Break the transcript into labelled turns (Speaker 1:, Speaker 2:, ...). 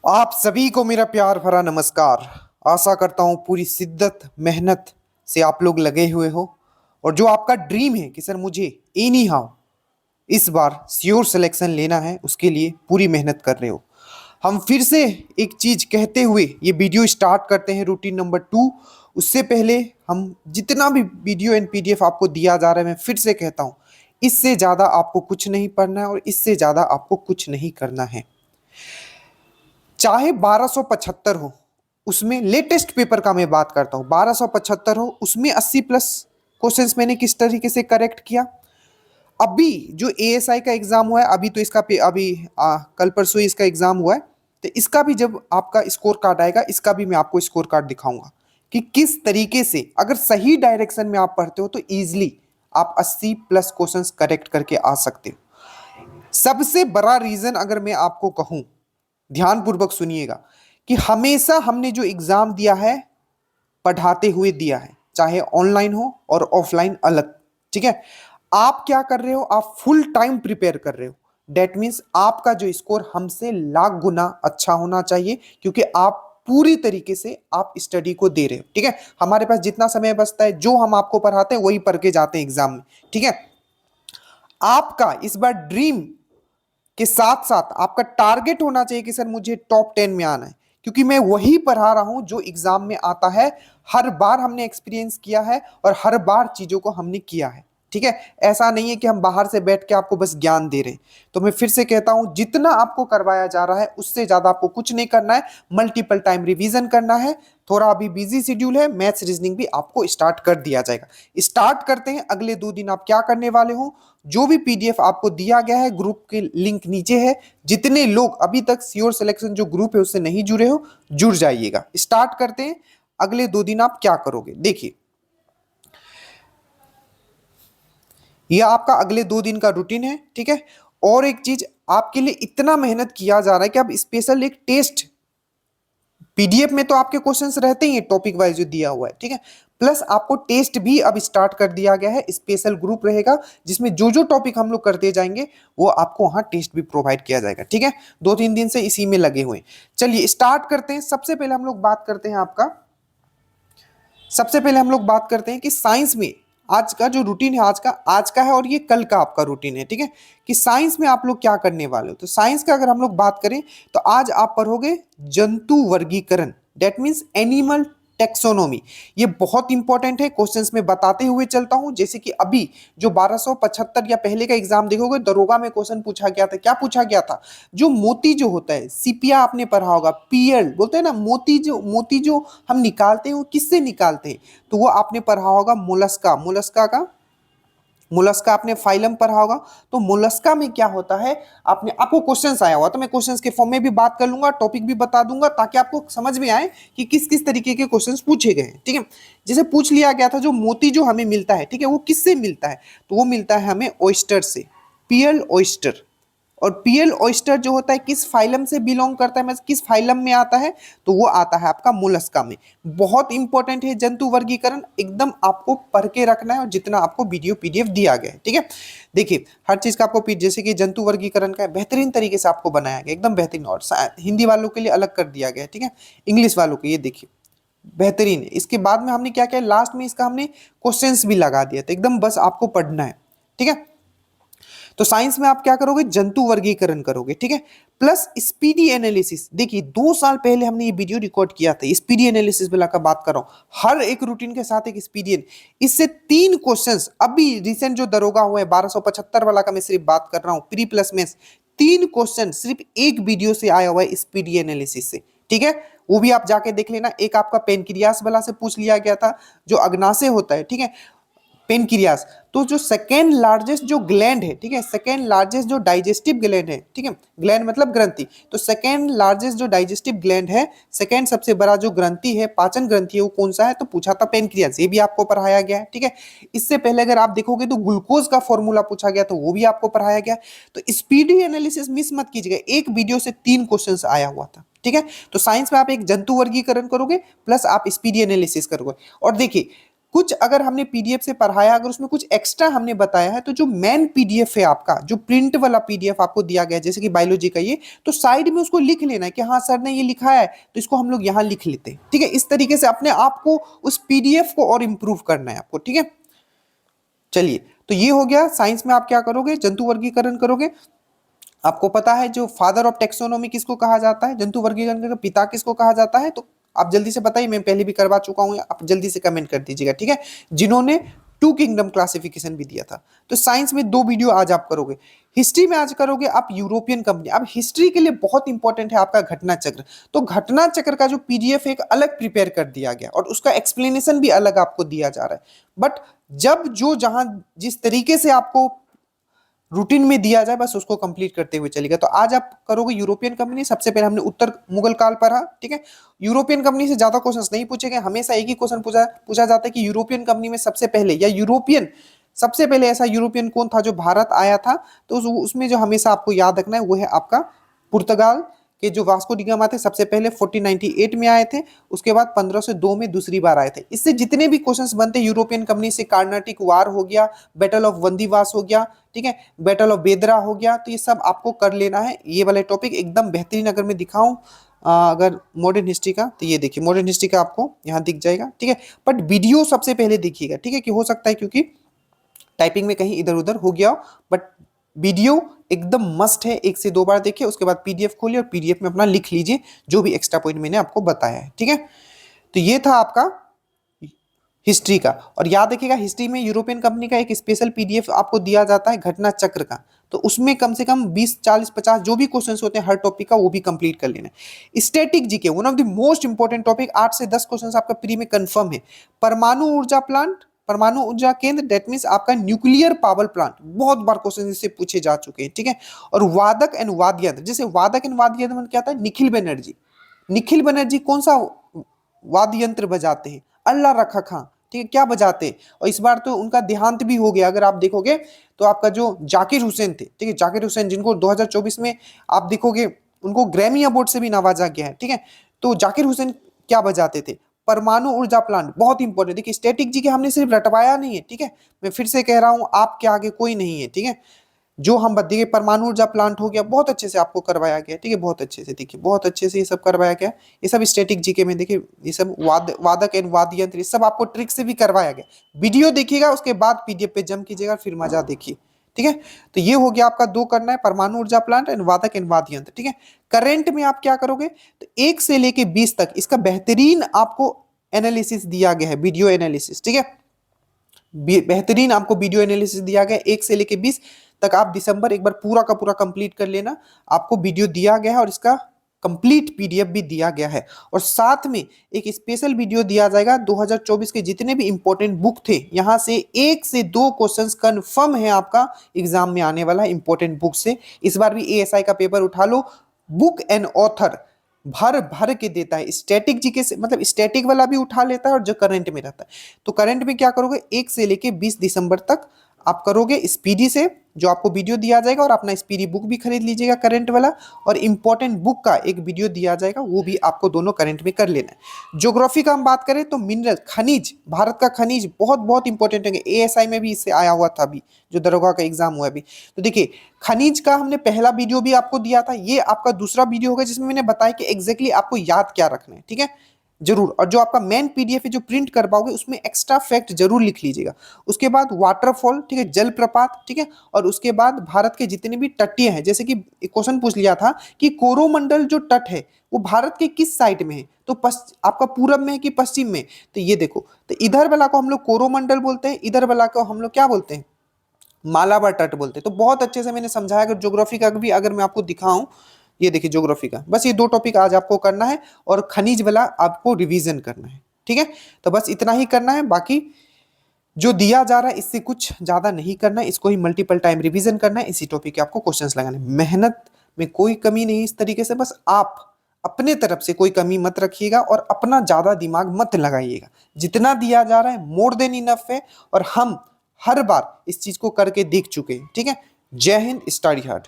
Speaker 1: आप सभी को मेरा प्यार भरा नमस्कार। आशा करता हूँ पूरी शिद्दत मेहनत से आप लोग लगे हुए हो और जो आपका ड्रीम है कि सर मुझे एनी हाउ इस बार श्योर सिलेक्शन लेना है, उसके लिए पूरी मेहनत कर रहे हो। हम फिर से एक चीज कहते हुए ये वीडियो स्टार्ट करते हैं, रूटीन नंबर 2। उससे पहले हम जितना भी वीडियो एंड पीडीएफ आपको दिया जा रहा है, मैं फिर से कहता हूँ, इससे ज़्यादा आपको कुछ नहीं पढ़ना है और इससे ज़्यादा आपको कुछ नहीं करना है। चाहे 1275 हो, उसमें लेटेस्ट पेपर का मैं बात करता हूँ, 1275 हो उसमें 80 प्लस क्वेश्चंस मैंने किस तरीके से करेक्ट किया। अभी जो एएसआई का एग्जाम हुआ है, अभी तो इसका कल परसों ही इसका एग्जाम हुआ है, तो इसका भी जब आपका स्कोर कार्ड आएगा, इसका भी मैं आपको स्कोर कार्ड दिखाऊंगा कि किस तरीके से अगर सही डायरेक्शन में आप पढ़ते हो तो इजीली आप 80 प्लस क्वेश्चंस करेक्ट करके आ सकते हो। सबसे बड़ा रीजन अगर मैं आपको कहूं, ध्यानपूर्वक सुनिएगा, कि हमेशा हमने जो एग्जाम दिया है पढ़ाते हुए दिया है, चाहे ऑनलाइन हो और ऑफलाइन अलग। ठीक है, आप क्या कर रहे हो, आप फुल टाइम प्रिपेयर कर रहे हो। डेट मीन्स आपका जो स्कोर हमसे लाख गुना अच्छा होना चाहिए, क्योंकि आप पूरी तरीके से आप स्टडी को दे रहे हो। ठीक है, हमारे पास जितना समय बचता है, जो हम आपको पढ़ाते हैं वही पढ़ के जाते हैं एग्जाम में। ठीक है, आपका इस बार ड्रीम के साथ साथ आपका टारगेट होना चाहिए कि सर मुझे टॉप 10 में आना है, क्योंकि मैं वही पढ़ा रहा हूं जो एग्जाम में आता है। हर बार हमने एक्सपीरियंस किया है और हर बार चीजों को हमने किया है। ठीक है, ऐसा नहीं है कि हम बाहर से बैठ के आपको बस ज्ञान दे रहे हैं। तो मैं फिर से कहता हूं, जितना आपको करवाया जा रहा है उससे ज्यादा आपको कुछ नहीं करना है, मल्टीपल टाइम रिवीजन करना है। थोड़ा अभी बिजी शेड्यूल है, मैथ्स रीजनिंग भी आपको स्टार्ट कर दिया जाएगा। स्टार्ट करते हैं। अगले 2 दिन आप क्या करने वाले हो, जो भी पीडीएफ आपको दिया गया है, ग्रुप के लिंक नीचे है। जितने लोग अभी तक श्योर सिलेक्शन जो ग्रुप है उससे नहीं जुड़े हो, जुड़ जाइएगा। स्टार्ट करते हैं। अगले 2 दिन आप क्या करोगे, देखिए, यह आपका अगले 2 दिन का रूटीन है। ठीक है, और एक चीज, आपके लिए इतना मेहनत किया जा रहा है कि अब स्पेशल एक टेस्ट, पीडीएफ में तो आपके क्वेश्चंस रहते ही हैं टॉपिक वाइज जो दिया हुआ है। ठीक है, प्लस आपको टेस्ट भी अब स्टार्ट कर दिया गया है। स्पेशल ग्रुप रहेगा जिसमें जो जो टॉपिक हम लोग करते जाएंगे वो आपको वहां टेस्ट भी प्रोवाइड किया जाएगा। ठीक है, 2-3 दिन से इसी में लगे हुए हैं। चलिए स्टार्ट करते हैं। सबसे पहले हम लोग बात करते हैं आपका, सबसे पहले हम लोग बात करते हैं कि साइंस में आज का जो रूटीन है, आज का है और ये कल का आपका रूटीन है। ठीक है, कि साइंस में आप लोग क्या करने वाले हो। तो साइंस का अगर हम लोग बात करें तो आज आप पढ़ोगे जंतु वर्गीकरण, दैट मीन्स एनिमल टेक्सोनोमी। ये बहुत इंपॉर्टेंट है, क्वेश्चंस में बताते हुए चलता हूं। जैसे कि अभी जो 1275 या पहले का एग्जाम देखोगे, दरोगा में क्वेश्चन पूछा गया था। क्या पूछा गया था, जो मोती जो होता है, सीपिया आपने पढ़ा होगा, पीएल बोलते हैं ना, मोती जो हम निकालते हैं वो किससे निकालते हैं, तो वो आपने पढ़ा होगा मोलस्का। मोलस्का आपने फाइलम पढ़ा होगा। तो मोलस्का में क्या होता है, आपको क्वेश्चंस आया हुआ, तो मैं क्वेश्चंस के फॉर्म में भी बात कर लूंगा, टॉपिक भी बता दूंगा, ताकि आपको समझ में आए कि किस किस तरीके के क्वेश्चंस पूछे गए हैं। ठीक है, जैसे पूछ लिया गया था, जो मोती जो हमें मिलता है, ठीक है, वो किससे मिलता है, तो वो मिलता है हमें ऑयस्टर से, पीएल ऑयस्टर। और पीएल ऑयस्टर जो होता है किस फाइलम से बिलोंग करता है, मतलब किस फाइलम में आता है, तो वो आता है आपका मोलस्का में। बहुत इंपॉर्टेंट है जंतु वर्गीकरण, एकदम आपको पढ़ के रखना है, और जितना आपको वीडियो पीडीएफ दिया गया है। ठीक है, देखिए हर चीज का आपको जैसे कि जंतु वर्गीकरण का बेहतरीन तरीके से आपको बनाया गया, एकदम बेहतरीन। और हिंदी वालों के लिए अलग कर दिया गया है। ठीक है, इंग्लिश वालों के, ये देखिए बेहतरीन है। इसके बाद में हमने क्या किया, लास्ट में इसका हमने क्वेश्चंस भी लगा दिया, तो एकदम बस आपको पढ़ना है। ठीक है, तो साइंस में आप क्या करोगे, जंतु वर्गीकरण करोगे। ठीक है, प्लस स्पीडी एनालिसिस। देखिए 2 साल पहले हमने ये वीडियो रिकॉर्ड किया था, स्पीडी एनालिसिस वाला का बात कर रहा हूं, हर एक रूटीन के साथ एक स्पीडी। इससे 3 क्वेश्चंस, अभी रिसेंट जो दरोगा हुआ है 1275 वाला का मैं सिर्फ बात कर रहा हूं, प्री प्लस में 3 क्वेश्चन सिर्फ एक वीडियो से आया हुआ है, स्पीडी एनालिसिस से। ठीक है, वो भी आप जाके देख लेना। एक आपका पेनक्रियास वाला से पूछ लिया गया था, जो अग्नाशय होता है। ठीक है, पेनक्रियास, तो जो सेकेंड लार्जेस्ट जो ग्लैंड है, ठीक है, सेकेंड लार्जेस्ट जो डाइजेस्टिव ग्लैंड है, ठीक है, ग्लैंड मतलब ग्रंथि, तो सेकेंड लार्जेस्ट जो डाइजेस्टिव ग्लैंड है, सेकेंड सबसे बड़ा जो ग्रंथि है, पाचन ग्रंथि है, वो कौन सा है, तो पूछा था पेनक्रियास, ये भी आपको पढ़ाया गया है। ठीक है, इससे पहले अगर आप देखोगे तो ग्लूकोज का फॉर्मूला पूछा गया, तो वो भी आपको पढ़ाया गया। तो स्पीडी एनालिसिस मिस मत कीजिएगा, एक वीडियो से 3 क्वेश्चन आया हुआ था। ठीक है, तो साइंस में आप एक जंतु वर्गीकरण करोगे, प्लस आप स्पीडी एनालिसिस करोगे। और देखिए कुछ अगर हमने पीडीएफ से पढ़ाया, अगर उसमें कुछ एक्स्ट्रा हमने बताया है, तो जो मेन पीडीएफ है आपका, जो प्रिंट वाला पीडीएफ आपको दिया गया है, जैसे कि बायोलॉजी का ये, तो साइड में उसको लिख लेना है कि हाँ सर ने ये लिखा है तो इसको हम लोग यहाँ लिख लेते हैं। ठीक है, इस तरीके से अपने आप को उस पीडीएफ को और इंप्रूव करना है आपको। ठीक है, चलिए, तो ये हो गया। साइंस में आप क्या करोगे, जंतु वर्गीकरण करोगे। आपको पता है जो फादर ऑफ टेक्सोनोमी किसको कहा जाता है, जंतु वर्गीकरण का पिता किसको कहा जाता है, तो आप जल्दी से बताइए, मैं पहले भी करवा चुका हूं, आप जल्दी से कमेंट कर दीजिएगा। ठीक है, जिन्होंने टू किंगडम क्लासिफिकेशन भी दिया था। तो साइंस में 2 वीडियो आज आप करोगे। हिस्ट्री में आज करोगे आप यूरोपियन कंपनी। अब हिस्ट्री के लिए बहुत इंपॉर्टेंट है आपका घटना चक्र। तो घटना चक्र का जो पीडीएफ एक अलग प्रिपेयर कर दिया गया और उसका एक्सप्लेनेशन भी अलग आपको दिया जा रहा है। बट जब जो जहां जिस तरीके से आपको रूटीन में दिया जाए, बस उसको कंप्लीट करते हुए चलेगा। तो आज आप करोगे यूरोपियन कंपनी। सबसे पहले हमने उत्तर मुगल काल पढ़ा। ठीक है, यूरोपियन कंपनी से ज्यादा क्वेश्चंस नहीं पूछे गए, हमेशा एक ही क्वेश्चन पूछा जाता है कि यूरोपियन कंपनी में सबसे पहले या यूरोपियन सबसे पहले ऐसा यूरोपियन कौन था जो भारत आया था। तो उसमें जो हमेशा आपको याद रखना है वो है आपका पुर्तगाल के जो वास्को डी गामा थे, सबसे पहले 1498 में आए थे, उसके बाद 1502 में दूसरी बार आए थे। इससे जितने भी क्वेश्चंस बनते हैं यूरोपियन कंपनी से, कार्नाटिक वार हो गया, बैटल ऑफ वंदीवास हो गया, ठीक है, बैटल ऑफ बेदरा हो गया, तो ये सब आपको कर लेना है। ये वाले टॉपिक एकदम बेहतरीन। अगर मैं दिखाऊं अगर मॉडर्न हिस्ट्री का, तो ये देखिए मॉडर्न हिस्ट्री का आपको यहाँ दिख जाएगा। ठीक है, बट वीडियो सबसे पहले देखिएगा। ठीक है, कि हो सकता है क्योंकि टाइपिंग में कहीं इधर उधर हो गया हो, बट वीडियो एकदम मस्ट है। 1 से 2 बार देखिए, उसके बाद पीडीएफ खोलिए और पीडीएफ में अपना लिख लीजिए जो भी एक्स्ट्रा पॉइंट मैंने आपको बताया है। ठीक है, तो ये था आपका हिस्ट्री का। और याद रखिएगा, हिस्ट्री में यूरोपियन कंपनी का एक स्पेशल पीडीएफ आपको दिया जाता है घटना चक्र का। तो उसमें कम से कम 20, 40, 50 जो भी क्वेश्चंस होते हैं हर टॉपिक का, वो भी कंप्लीट कर लेना है। Static GK one of the most important topic, 8 से 10 क्वेश्चंस आपका प्री में कंफर्म है। परमाणु ऊर्जा प्लांट, परमाणु ऊर्जा केंद्र, दैट मींस आपका न्यूक्लियर पावर प्लांट, बहुत बार क्वेश्चन इससे पूछे जा चुके हैं। ठीक है, और वादक एंड वाद्य यंत्र, जैसे वादक एंड वाद्य यंत्र क्या था, निखिल बनर्जी। निखिल बनर्जी कौन सा वाद्य यंत्र बजाते हैं, अल्लाह रखा खां। ठीक है, क्या बजाते हैं। और इस बार तो उनका देहांत भी हो गया। अगर आप देखोगे तो आपका जो जाकिर हुसैन थे, ठीक है, जाकिर हुसैन जिनको 2024 में आप देखोगे उनको ग्रैमी अवार्ड से भी नवाजा गया है। ठीक है, तो जाकिर हुसैन क्या बजाते थे, परमाणु ऊर्जा प्लांट, बहुत इंपॉर्टेंट। देखिए स्टैटिक जी के हमने सिर्फ रटवाया नहीं है। ठीक है, मैं फिर से कह रहा हूं, आपके आगे कोई नहीं है। ठीक है, जो हम देखिए परमाणु ऊर्जा प्लांट हो गया, बहुत अच्छे से आपको करवाया गया। ठीक है, बहुत अच्छे से, देखिए बहुत अच्छे से ये सब करवाया गया। ये सब स्टैटिक जीके में देखिए, ये सब वादक एंड वाद्य यंत्र, ये सब आपको ट्रिक से भी करवाया गया। वीडियो देखिएगा, उसके बाद पीडीएफ पे जम कीजिएगा, फिर मजा देखिए। ठीक है, तो ये हो गया आपका 2 करना है, परमाणु ऊर्जा प्लांट एंड वादक एंड वाद्य यंत्र। ठीक है, करंट में आप क्या करोगे, तो 1 से लेके 20 तक इसका बेहतरीन आपको एनालिसिस दिया गया है, वीडियो एनालिसिस। ठीक है, बेहतरीन आपको वीडियो एनालिसिस दिया गया 1 से लेके 20 तक। आप दिसंबर एक बार पूरा का पूरा कंप्लीट कर लेना, आपको वीडियो दिया गया है और इसका कंप्लीट पीडीएफ भी दिया गया है। और साथ में एक स्पेशल वीडियो दिया जाएगा 2024 के जितने भी इंपॉर्टेंट बुक थे, यहां से 1 से 2 क्वेश्चंस कंफर्म है आपका एग्जाम में आने वाला इंपॉर्टेंट बुक से। इस बार भी एएसआई का पेपर उठा लो, बुक एंड ऑथर भर भर के देता है। स्टैटिक जीके से मतलब स्टैटिक वाला भी उठा लेता है और जो करंट में रहता है। तो करंट में क्या करोगे, 1 से लेके 20 दिसंबर तक आप करोगे स्पीडी से, जो आपको वीडियो दिया जाएगा, और अपना स्पीडी बुक भी खरीद लीजिएगा करंट वाला, और इंपॉर्टेंट बुक का एक वीडियो दिया जाएगा, वो भी आपको दोनों करंट में कर लेना है। ज्योग्राफी का हम बात करें तो मिनरल, खनिज, भारत का खनिज बहुत बहुत इंपॉर्टेंट है। एएसआई में भी इससे आया हुआ था अभी, जो दरोगा का एग्जाम हुआ अभी। तो देखिए खनिज का हमने पहला वीडियो भी आपको दिया था, ये आपका दूसरा वीडियो होगा जिसमें मैंने बताया कि एग्जैक्टली आपको याद क्या रखना है। ठीक है, जरूर। और जो आपका मेन पीडीएफ है जो प्रिंट कर पाओगे, उसमें एक्स्ट्रा फैक्ट जरूर लिख लीजिएगा। उसके बाद वाटरफॉल, ठीक है, जलप्रपात, ठीक है, और उसके बाद भारत के जितने भी तटीय हैं, जैसे कि एक क्वेश्चन पूछ लिया था कि कोरोमंडल जो तट है वो भारत के किस साइड में है, तो आपका पूरब में है कि पश्चिम में। तो ये देखो, तो इधर वाला को हम लोग कोरोमंडल बोलते हैं, इधर वाला को हम लोग क्या बोलते हैं, मालाबार तट बोलते हैं। तो बहुत अच्छे से मैंने समझाया। अगर ज्योग्राफी का भी अगर मैं आपको दिखाऊं, ये देखिए ज्योग्राफी का, बस ये 2 टॉपिक आज आपको करना है, और खनिज वाला आपको रिवीजन करना है। ठीक है, तो बस इतना ही करना है। बाकी जो दिया जा रहा है इससे कुछ ज्यादा नहीं करना है, इसको ही मल्टीपल टाइम रिवीजन करना है। इसी टॉपिक के आपको क्वेश्चंस लगाने, मेहनत में कोई कमी नहीं। इस तरीके से बस आप अपने तरफ से कोई कमी मत रखिएगा और अपना ज्यादा दिमाग मत लगाइएगा। जितना दिया जा रहा है मोर देन इनफ है, और हम हर बार इस चीज को करके देख चुके हैं। ठीक है, जय हिंद, स्टडी हार्ड।